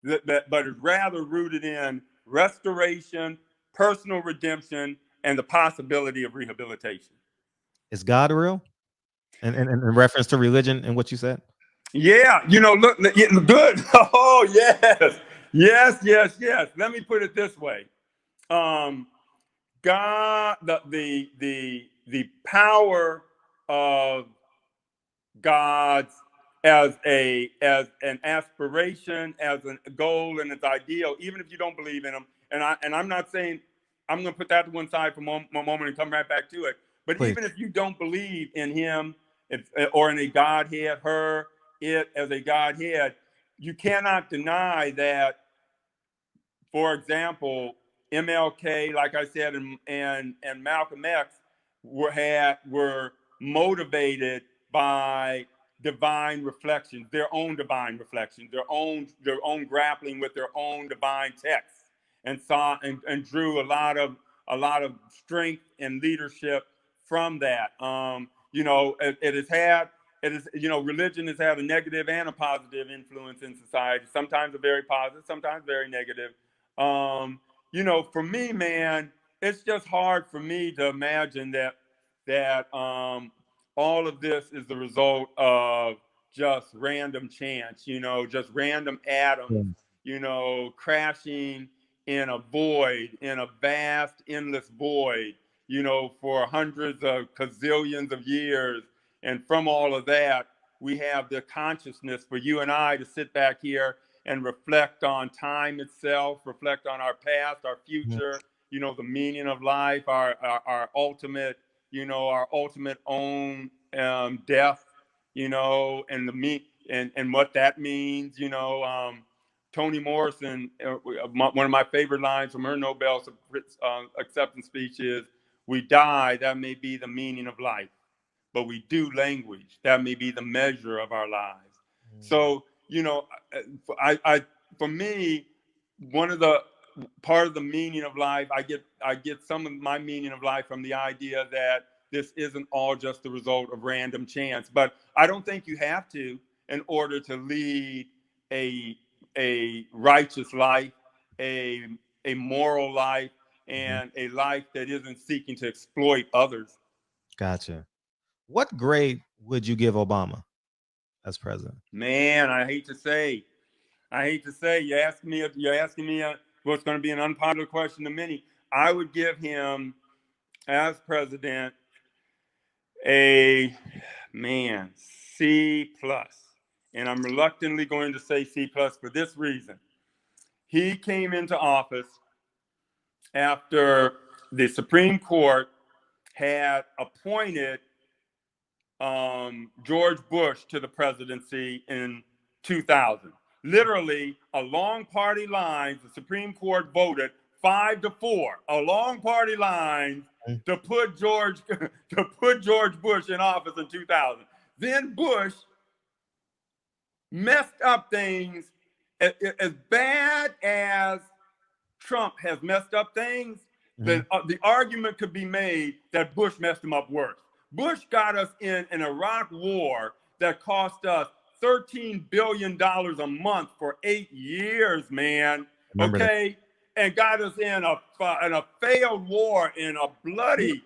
but is rather rooted in restoration, personal redemption, and the possibility of rehabilitation. Is God real? And in reference to religion and what you said? Yeah, good. Oh, yes, yes, yes, yes. Let me put it this way: um, God, the power of God's as an aspiration, as a goal, and its ideal, even if you don't believe in them. And I'm not saying I'm going to put that to one side for a moment and come right back to it. But Please. even if you don't believe in Him, or in a Godhead, her, it as a Godhead, you cannot deny that. For example, MLK, like I said, and Malcolm X were motivated by divine reflections, their own grappling with their own divine texts, and saw and drew a lot of strength and leadership from that. It has had it is religion has had a negative and a positive influence in society. Sometimes a very positive, sometimes very negative. For me, man, it's just hard for me to imagine that all of this is the result of just random chance, just random Yeah. atoms, crashing in a void, in a vast, endless void, for hundreds of gazillions of years. And from all of that, we have the consciousness for you and I to sit back here and reflect on time itself, reflect on our past, our Mhm. future, the meaning of life, our ultimate, our ultimate own death, and and what that means. Toni Morrison, one of my favorite lines from her Nobel acceptance speech is, "We die, that may be the meaning of life, but we do language, that may be the measure of our lives." So, I for me, one of the part of the meaning of life, I get some of my meaning of life from the idea that this isn't all just the result of random chance. But I don't think you have to in order to lead a a righteous life, a a moral life, Mhm. and a life that isn't seeking to exploit others. Gotcha. What grade would you give Obama as president? Man, I hate to say, you're asking me what's going to be an unpopular question to many. I would give him, as president, a C plus, and I'm reluctantly going to say C plus for this reason. He came into office after the Supreme Court had appointed George Bush to the presidency in 2000. Literally, along party lines, the Supreme Court voted 5-4 along party lines Mm. to put George Bush in office in 2000. Then Bush messed up things as bad as Trump has messed up things. Mhm. The argument could be made that Bush messed him up worse. Bush got us in an Iraq war that cost us $13 billion a month for 8 years, man. Remember that. Okay, and got us in a failed war, in a bloody,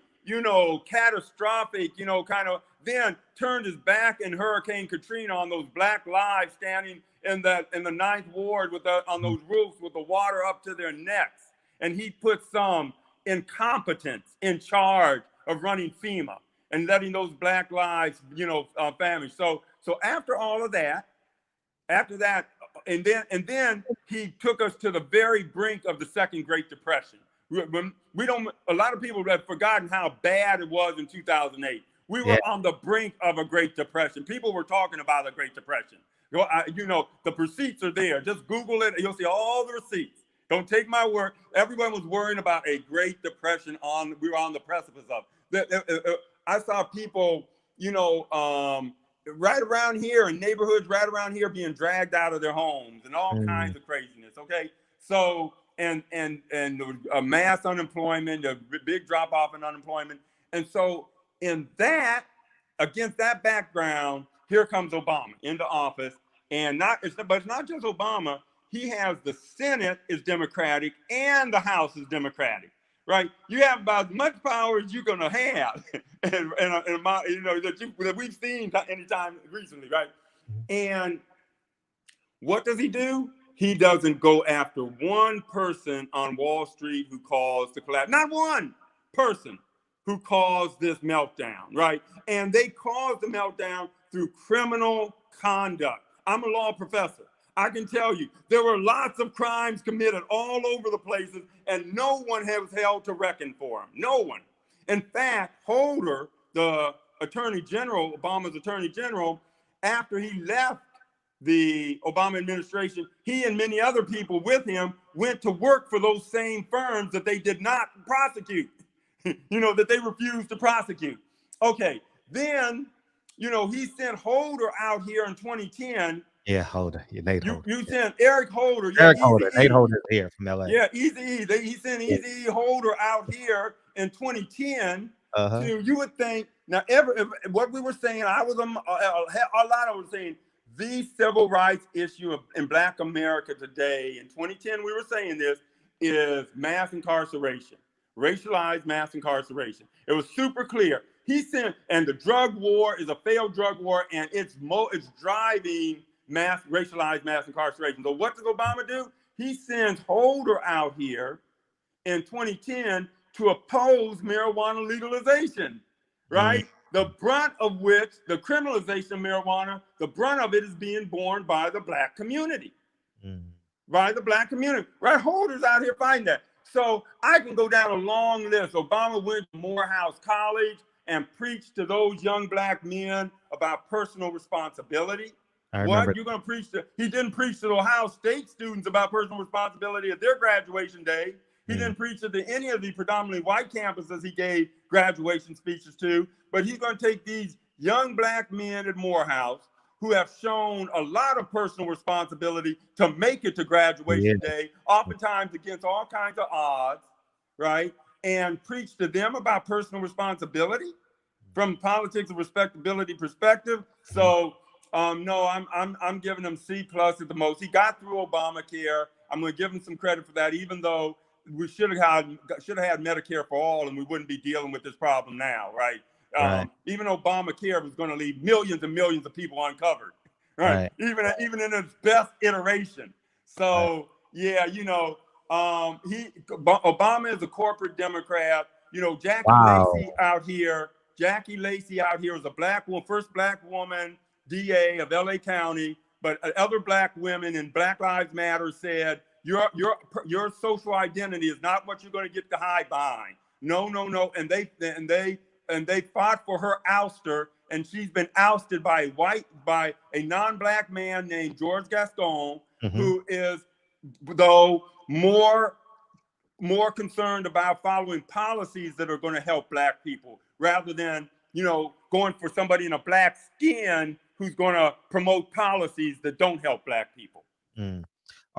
catastrophic, kind of. Then turned his back in Hurricane Katrina on those black lives standing in the Ninth Ward on Mhm. those roofs with the water up to their necks, and he put some incompetence in charge of running FEMA and letting those black lives, vanish. So after that, and then he took us to the very brink of the Second Great Depression. We don't. A lot of people have forgotten how bad it was in 2008. We Yeah. were on the brink of a Great Depression. People were talking about a Great Depression. The receipts are there. Just Google it, and you'll see all the receipts. Don't take my word. Everyone was worrying about a Great Depression. We were on the precipice of. I saw people, right around here in neighborhoods right around here being dragged out of their homes and all Mm. kinds of craziness. Okay, so and mass unemployment, a big drop off in unemployment, and so in that against that background, here comes Obama into office, and but it's not just Obama. he has the Senate is Democratic and the House is Democratic, right? You have about as much power as you're going to have, and that we've seen anytime recently, right? And what does he do? He doesn't go after one person on Wall Street who caused the collapse. Not one person who caused this meltdown, right? And they caused the meltdown through criminal conduct. I'm a law professor. I can tell you there were lots of crimes committed all over the places, and no one was held to reckon for them. No one. In fact, Holder, the Attorney General, Obama's Attorney General, after he left the Obama administration, he and many other people with him went to work for those same firms that they did not prosecute, that they refused to prosecute. Okay, then, he sent Holder out here in 2010. Yeah, Holder. Yeah, Nate Holder. You sent Eric Holder. Eric Holder. Nate Holder is here from LA. Yeah, Easy E. He sent Easy E Holder out here in 2010. You would think, now, what we were saying, a lot of us saying, the civil rights issue in Black America today, in 2010, we were saying this, is mass incarceration, racialized mass incarceration. It was super clear. He said, and the drug war is a failed drug war, and it's driving racialized mass incarceration. So what does Obama do? He sends Holder out here in 2010 to oppose marijuana legalization, right? The brunt of which, the criminalization of marijuana, the brunt of it is being borne by the Black community. By the Black community. Right? Holder's out here fighting that. So I can go down a long list. Obama went to Morehouse College and preached to those young Black men about personal responsibility. What you're going to preach to? He didn't preach to the Ohio State students about personal responsibility at their graduation day. He didn't preach it to any of the predominantly white campuses he gave graduation speeches to, but he's going to take these young Black men at Morehouse who have shown a lot of personal responsibility to make it to graduation day, oftentimes against all kinds of odds, right? And preach to them about personal responsibility from politics of respectability perspective. So no, I'm giving him C+ at the most. He got through Obamacare. I'm going to give him some credit for that, even though we should have had Medicare for all, and we wouldn't be dealing with this problem now, right? Even Obamacare was going to leave millions and millions of people uncovered, right? Even in its best iteration. So Obama is a corporate Democrat. Jackie Lacey out here is a Black woman, first Black woman DA of LA County, but other Black women in Black Lives Matter said, your social identity is not what you're going to get to hide behind. No. And they fought for her ouster, and she's been ousted by a non-Black man named George Gascon, who is, though, more concerned about following policies that are going to help Black people rather than, going for somebody in a Black skin who's going to promote policies that don't help Black people.